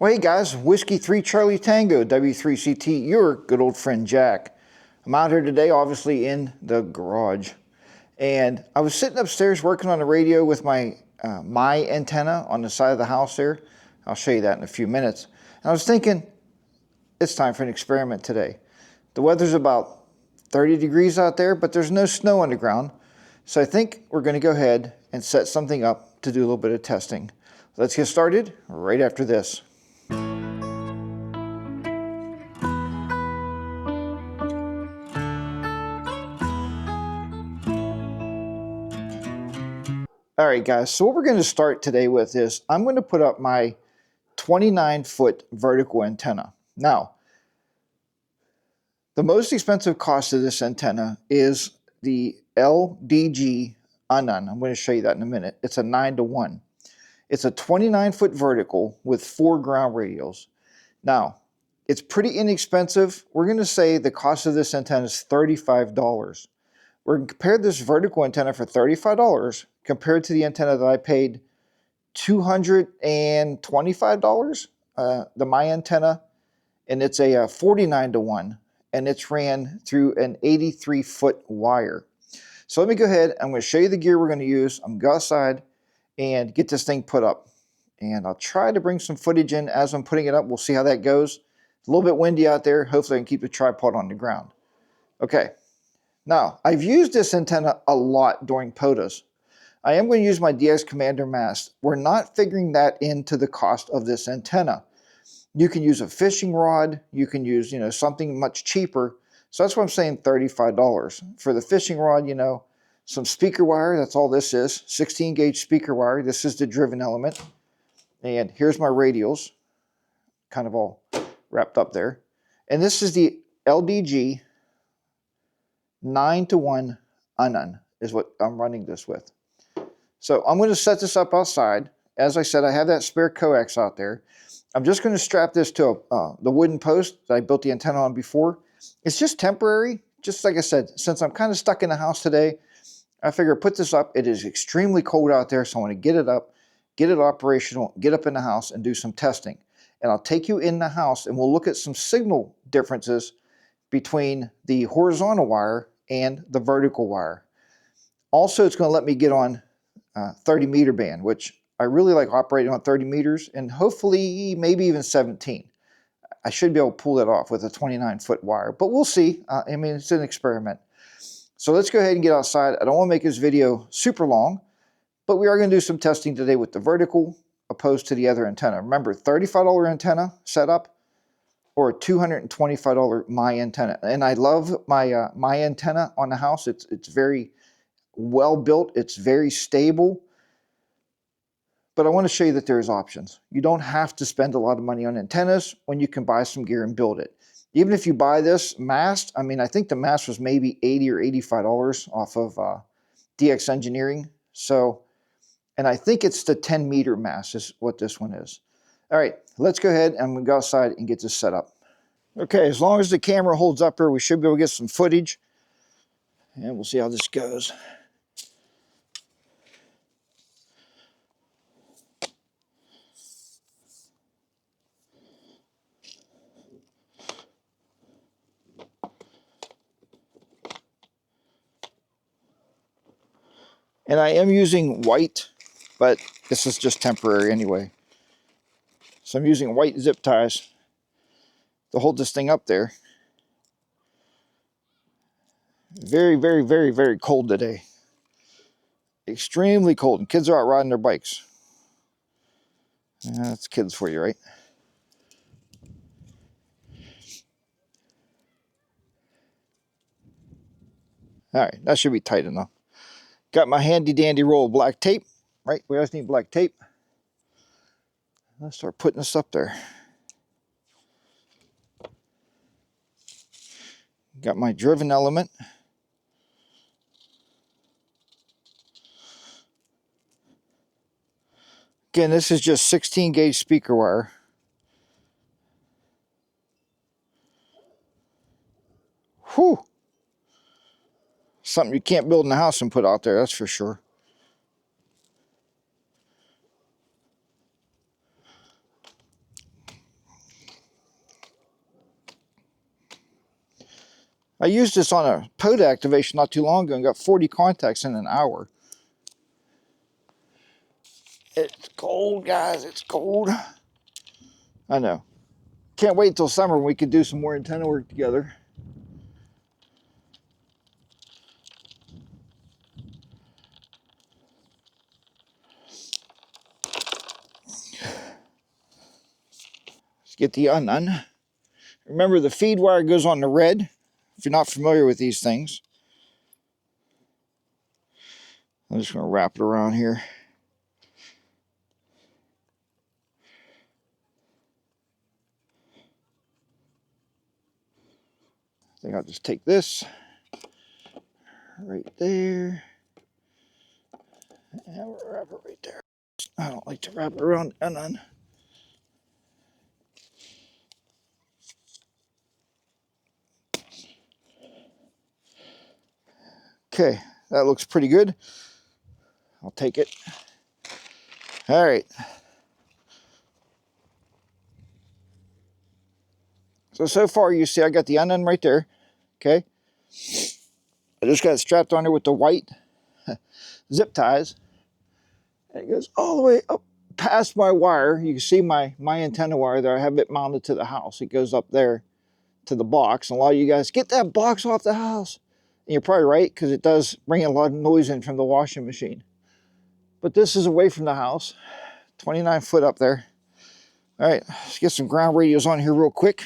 Well, hey guys, Whiskey 3 Charlie Tango, W3CT, your good old friend Jack. I'm out here today, obviously in the garage. And I was sitting upstairs working on the radio with my antenna on the side of the house there. I'll show you that in a few minutes. And I was thinking, it's time for an experiment today. The weather's about 30 degrees out there, but there's no snow on the ground. So I think we're going to go ahead and set something up to do a little bit of testing. Let's get started right after this. All right, guys, so what we're going to start today with is I'm going to put up my 29-foot vertical antenna. Now, the most expensive cost of this antenna is the LDG Unknown. I'm going to show you that in a minute. It's a 9-to-1. It's a 29-foot vertical with 4 ground radials. Now, it's pretty inexpensive. We're going to say the cost of this antenna is $35. We're going to compare this vertical antenna for $35 compared to the antenna that I paid $225, the My Antenna, and it's a 49-to-1, and it's ran through an 83-foot wire. So let me go ahead. I'm going to show you the gear we're going to use. I'm going to go outside and get this thing put up. And I'll try to bring some footage in as I'm putting it up. We'll see how that goes. It's a little bit windy out there. Hopefully I can keep the tripod on the ground. Okay. Now, I've used this antenna a lot during POTUS. I am going to use my DX Commander mast. We're not figuring that into the cost of this antenna. You can use a fishing rod. You can use, something much cheaper. So that's why I'm saying $35. For the fishing rod, some speaker wire. That's all this is. 16-gauge speaker wire. This is the driven element. And here's my radials, kind of all wrapped up there. And this is the LDG 9-to-1 Unknown is what I'm running this with. So I'm going to set this up outside. As I said, I have that spare coax out there. I'm just going to strap this to the wooden post that I built the antenna on before. It's just temporary. Just like I said, since I'm kind of stuck in the house today, I figure put this up. It is extremely cold out there, so I want to get it up, get it operational, get up in the house and do some testing. And I'll take you in the house and we'll look at some signal differences between the horizontal wire and the vertical wire. Also, it's going to let me get on 30-meter band, which I really like operating on 30 meters and hopefully maybe even 17. I should be able to pull that off with a 29-foot wire, but we'll see. I mean, it's an experiment. So let's go ahead and get outside. I don't want to make this video super long, but we are going to do some testing today with the vertical opposed to the other antenna. Remember, $35 antenna setup or a $225 My Antenna. And I love my My Antenna on the house. It's very well built. It's very stable. But I want to show you that there's options. You don't have to spend a lot of money on antennas when you can buy some gear and build it. Even if you buy this mast, I mean, I think the mast was maybe $80 or $85 off of DX Engineering. So, and I think it's the 10-meter mast is what this one is. All right, let's go ahead and we'll go outside and get this set up. Okay, as long as the camera holds up here, we should be able to get some footage. And we'll see how this goes. And I am using white, but this is just temporary anyway. So I'm using white zip ties to hold this thing up there. Very, very, very, very cold today. Extremely cold, and kids are out riding their bikes. That's kids for you, right? All right, that should be tight enough. Got my handy dandy roll of black tape, right? We always need black tape. Let's start putting this up there. Got my driven element. Again, this is just 16-gauge speaker wire. Whew. Something you can't build in the house and put out there, that's for sure. I used this on a POD activation not too long ago and got 40 contacts in an hour. It's cold, guys. It's cold. I know. Can't wait until summer when we can do some more antenna work together. Let's get the undone. Remember, the feed wire goes on the red, if you're not familiar with these things. I'm just going to wrap it around here. I think I'll just take this right there and we'll wrap it right there. I don't like to wrap it around and then. Okay, that looks pretty good. I'll take it. All right. So far you see I got the undone right there. Okay. I just got it strapped on there with the white zip ties. And it goes all the way up past my wire. You can see my antenna wire there. I have it mounted to the house. It goes up there to the box. And a lot of you guys, get that box off the house. And you're probably right, because it does bring a lot of noise in from the washing machine. But this is away from the house. 29 foot up there. All right, let's get some ground radios on here real quick.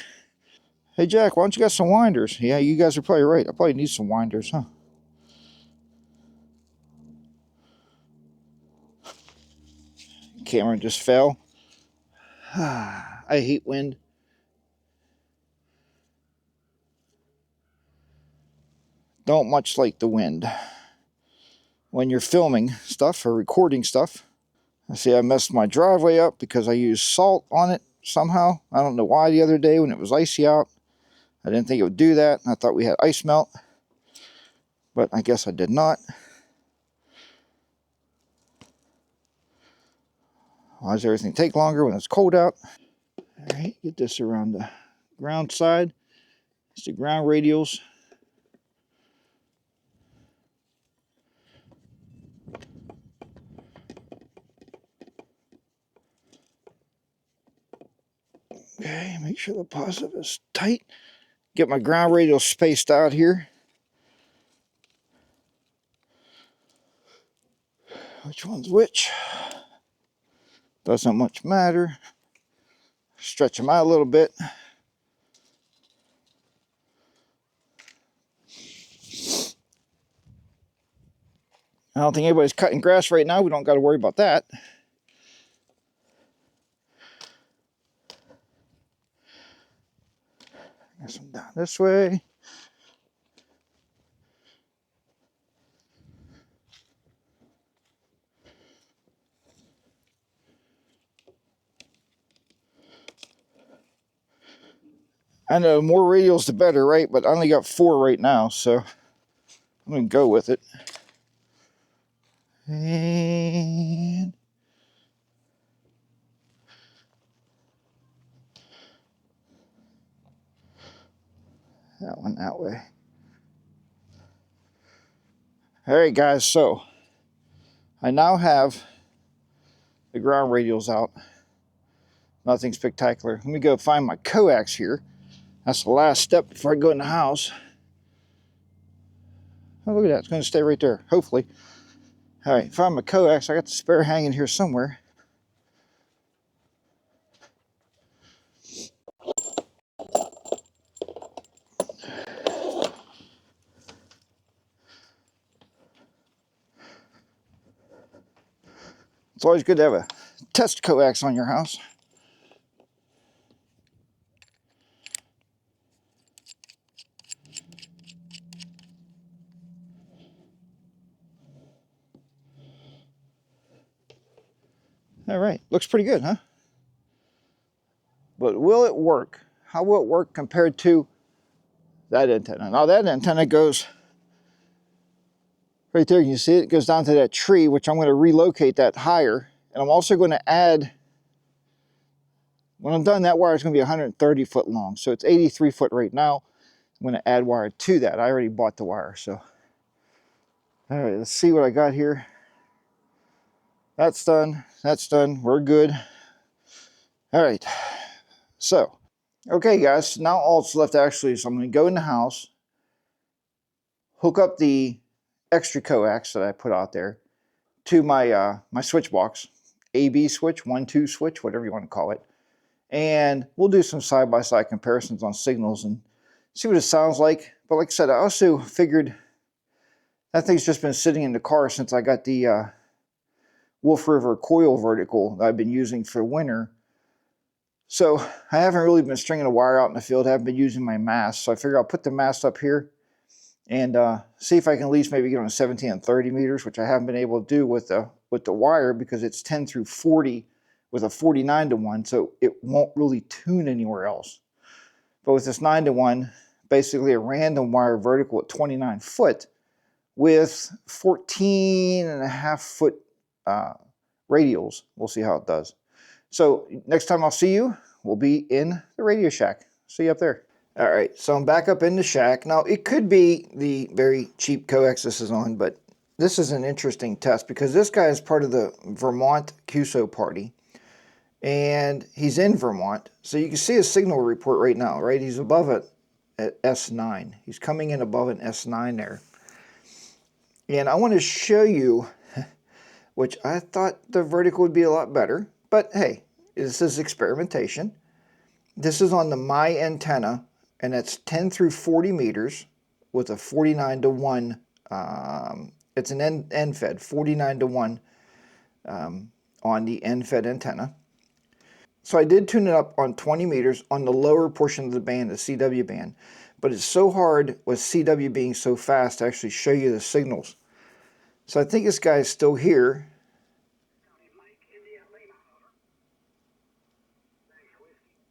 Hey Jack, why don't you got some winders? Yeah, you guys are probably right. I probably need some winders, huh? Camera just fell. I hate wind. Don't much like the wind when you're filming stuff or recording stuff. I see I messed my driveway up because I used salt on it somehow. I don't know why the other day when it was icy out. I didn't think it would do that. I thought we had ice melt, but I guess I did not. Why does everything take longer when it's cold out? All right, get this around the ground side. It's the ground radials. Okay, make sure the positive is tight. Get my ground radials spaced out here. Which one's which? Doesn't much matter. Stretch them out a little bit. I don't think anybody's cutting grass right now. We don't got to worry about that. Guess I'm down this way. I know more radials the better, right? But I only got 4 right now, so I'm going to go with it. And that one that way. All right, guys, so I now have the ground radials out. Nothing spectacular. Let me go find my coax here. That's the last step before I go in the house. Oh, look at that. It's going to stay right there, hopefully. All right, find my coax. I got the spare hanging here somewhere. It's always good to have a test coax on your house. All right, looks pretty good, huh? But will it work? How will it work compared to that antenna? Now that antenna goes right there. You see it goes down to that tree, which I'm going to relocate that higher. And I'm also going to add, when I'm done, that wire is going to be 130 foot long. So it's 83 foot right now. I'm going to add wire to that. I already bought the wire, so. All right, let's see what I got here. That's done. That's done. We're good. All right. So, okay, guys. Now all that's left actually is I'm going to go in the house, hook up the extra coax that I put out there to my my switch box, AB switch, 1-2 switch, whatever you want to call it, and we'll do some side-by-side comparisons on signals and see what it sounds like. But like I said, I also figured that thing's just been sitting in the car since I got the Wolf River coil vertical that I've been using for winter. So I haven't really been stringing a wire out in the field. I haven't been using my mast. So I figure I'll put the mast up here and see if I can at least maybe get on 17 and 30 meters, which I haven't been able to do with the wire because it's 10 through 40 with a 49-to-1, so it won't really tune anywhere else. But with this 9-to-1, basically a random wire vertical at 29 foot with 14.5 foot radials. We'll see how it does. So next time I'll see you, we'll be in the Radio Shack. See you up there. All right, so I'm back up in the shack. Now, it could be the very cheap coax this is on, but this is an interesting test because this guy is part of the Vermont QSO party, and he's in Vermont. So you can see his signal report right now, right? He's above it at S9. He's coming in above an S9 there. And I want to show you, which I thought the vertical would be a lot better, but hey, this is experimentation. This is on the My antenna, and it's 10 through 40 meters with a 49-to-1. It's an end-fed, 49-to-1 on the end-fed antenna. So I did tune it up on 20 meters on the lower portion of the band, the CW band. But it's so hard with CW being so fast to actually show you the signals. So I think this guy is still here.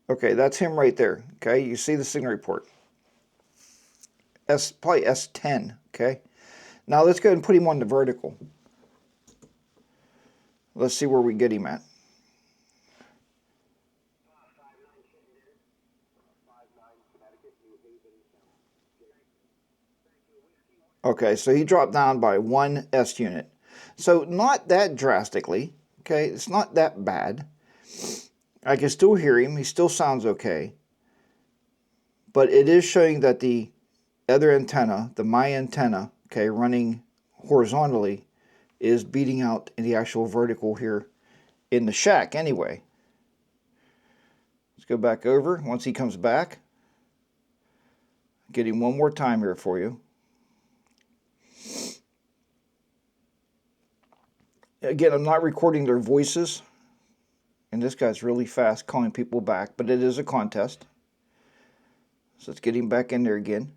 Okay, that's him right there. Okay, you see the signal report. Probably S10, okay? Now let's go ahead and put him on the vertical. Let's see where we get him at. Okay, so he dropped down by 1 S unit. So not that drastically, okay? It's not that bad. I can still hear him. He still sounds okay. But it is showing that the other antenna, the My antenna, okay, running horizontally, is beating out in the actual vertical here in the shack anyway. Let's go back over. Once he comes back, get him one more time here for you. Again, I'm not recording their voices, and this guy's really fast calling people back, but it is a contest. So let's get him back in there again.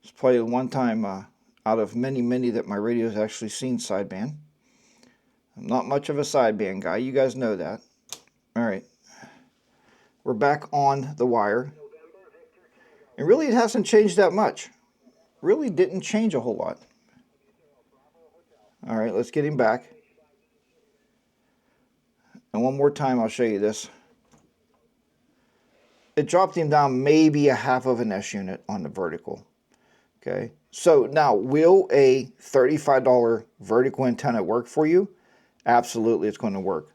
It's probably the one time out of many that my radio's actually seen sideband. I'm not much of a sideband guy. You guys know that. All right. We're back on the wire. And really, it hasn't changed that much. Really didn't change a whole lot. All right, let's get him back. And one more time, I'll show you this. It dropped him down maybe a half of an S unit on the vertical. Okay, so now will a $35 vertical antenna work for you? Absolutely, it's going to work.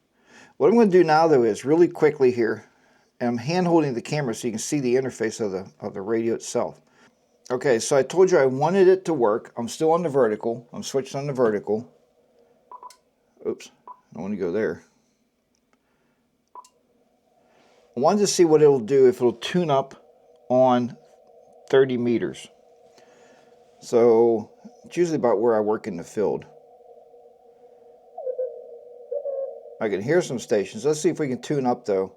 What I'm going to do now, though, is really quickly here, and I'm hand holding the camera so you can see the interface of the radio itself. Okay, so I told you I wanted it to work. I'm still on the vertical. I'm switched on the vertical. Oops, I don't want to go there. I wanted to see what it'll do if it'll tune up on 30 meters. So it's usually about where I work in the field. I can hear some stations. Let's see if we can tune up though.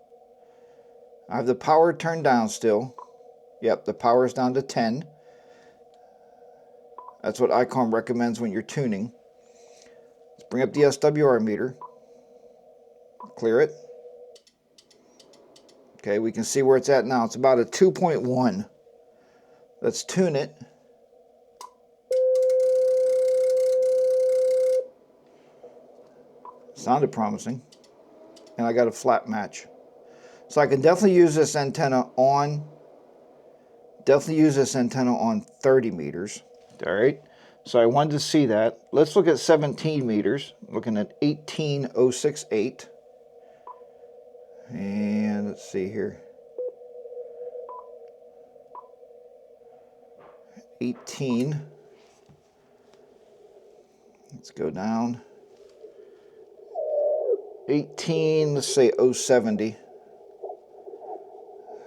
I have the power turned down still. Yep, the power is down to 10. That's what ICOM recommends when you're tuning. Let's bring up the SWR meter. Clear it. Okay, we can see where it's at now. It's about a 2.1. Let's tune it. Sounded promising. And I got a flat match. So I can definitely use this antenna on Definitely use this antenna on 30 meters. All right. So I wanted to see that. Let's look at 17 meters. Looking at 18068. And let's see here. 18. Let's go down. 18, let's say 070.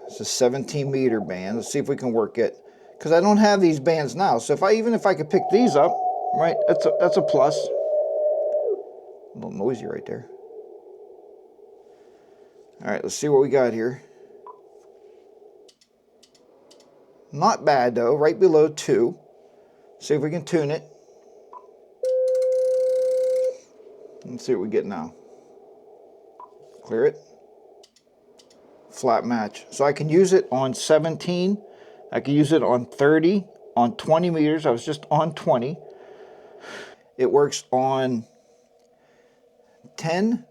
It's a 17 meter band. Let's see if we can work it. Because I don't have these bands now. So even if I could pick these up, right, that's a plus. A little noisy right there. All right, let's see what we got here. Not bad though, right below 2. See if we can tune it. Let's see what we get now. Clear it. Flat match. So I can use it on 17. I can use it on 30, on 20 meters. I was just on 20. It works on 10.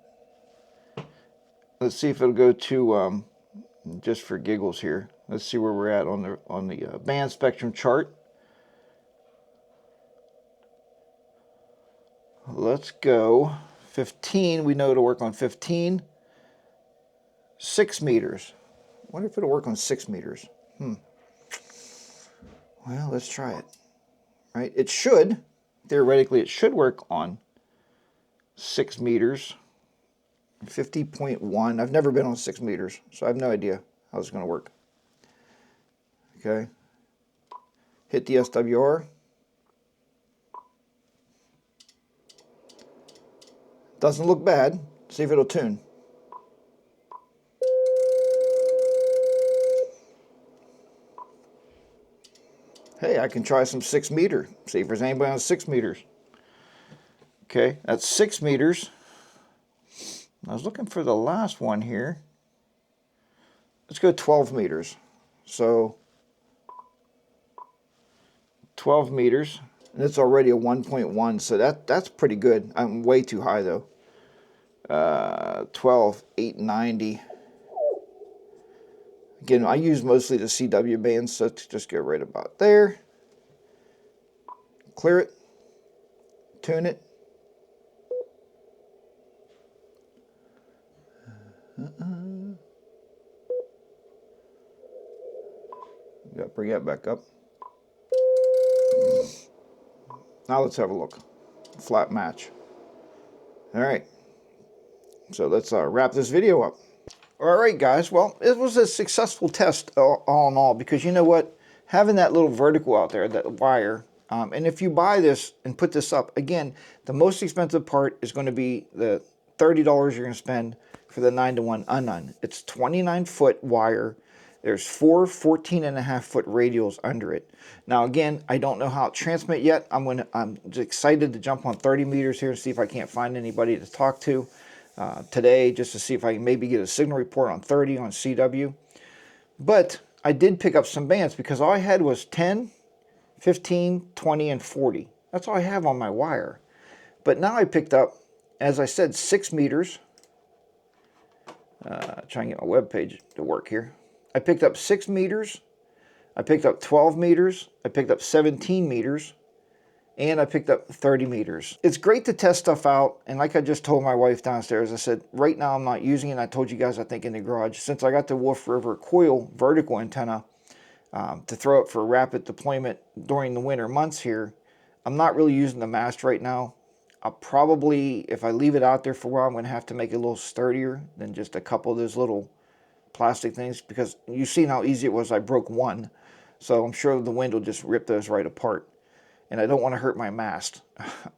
Let's see if it'll go to, just for giggles here. Let's see where we're at on the band spectrum chart. Let's go 15. We know it'll work on 15. 6 meters. I wonder if it'll work on 6 meters. Well, let's try it. Right? It should. Theoretically, it should work on 6 meters. 50.1. I've never been on 6 meters, so I have no idea how it's going to work. Okay. Hit the SWR. Doesn't look bad. See if it'll tune. Hey, I can try some 6 meter. See if there's anybody on 6 meters. Okay, that's 6 meters. I was looking for the last one here. Let's go 12 meters. So 12 meters, and it's already a 1.1, so that's pretty good. I'm way too high though. 12,890. Again, I use mostly the CW bands, so to just go right about there. Clear it. Tune it. Got to bring that back up. Now let's have a look. Flat match. All right. So let's wrap this video up. All right, guys. Well, it was a successful test all in all, because you know what? Having that little vertical out there, that wire, and if you buy this and put this up, again, the most expensive part is going to be the $30 you're going to spend for the 9-to-1 Unknown. It's 29-foot wire. There's 4 14.5-foot radials under it. Now, again, I don't know how it transmits yet. I'm just excited to jump on 30 meters here and see if I can't find anybody to talk to today, just to see if I can maybe get a signal report on 30 on CW. But I did pick up some bands, because all I had was 10, 15, 20, and 40. That's all I have on my wire. But now I picked up, as I said, 6 meters. Try and get my web page to work here. I picked up 6 meters. I picked up 12 meters. I picked up 17 meters. And I picked up 30 meters. It's great to test stuff out. And like I just told my wife downstairs, I said, right now I'm not using it. I told you guys, I think, in the garage. Since I got the Wolf River coil vertical antenna to throw it for rapid deployment during the winter months here, I'm not really using the mast right now. I'll probably, if I leave it out there for a while, I'm going to have to make it a little sturdier than just a couple of those little plastic things, because you've seen how easy it was. I broke one, so I'm sure the wind will just rip those right apart. And I don't want to hurt my mast.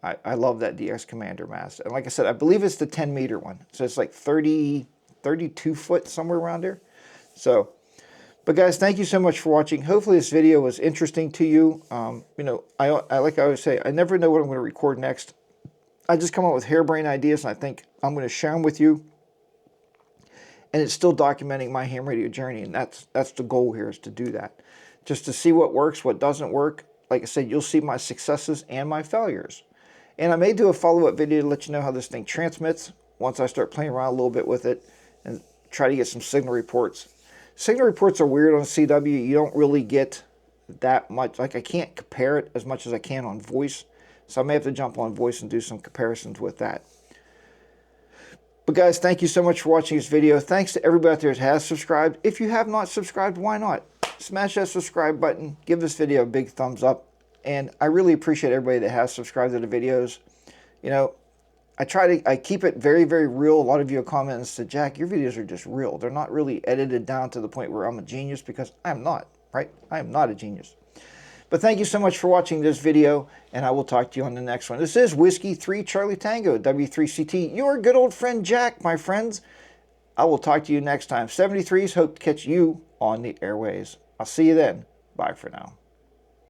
I love that DX Commander mast. And like I said, I believe it's the 10 meter one. So it's like 32 foot, somewhere around there. So, but guys, thank you so much for watching. Hopefully this video was interesting to you. You know, I like I always say, I never know what I'm going to record next. I just come up with harebrained ideas, and I think I'm going to share them with you. And it's still documenting my ham radio journey, and that's the goal here, is to do that. Just to see what works, what doesn't work. Like I said, you'll see my successes and my failures. And I may do a follow-up video to let you know how this thing transmits once I start playing around a little bit with it and try to get some signal reports. Signal reports are weird on CW. You don't really get that much. Like, I can't compare it as much as I can on voice. So I may have to jump on voice and do some comparisons with that. But guys, thank you so much for watching this video. Thanks to everybody out there that has subscribed. If you have not subscribed, why not? Smash that subscribe button. Give this video a big thumbs up. And I really appreciate everybody that has subscribed to the videos. You know, I keep it very, very real. A lot of you have commented and said, Jack, your videos are just real. They're not really edited down to the point where I'm a genius, because I am not, right? I am not a genius. But thank you so much for watching this video, and I will talk to you on the next one. This is Whiskey 3 Charlie Tango, W3CT, your good old friend Jack, my friends. I will talk to you next time. 73s, hope to catch you on the airways. I'll see you then. Bye for now.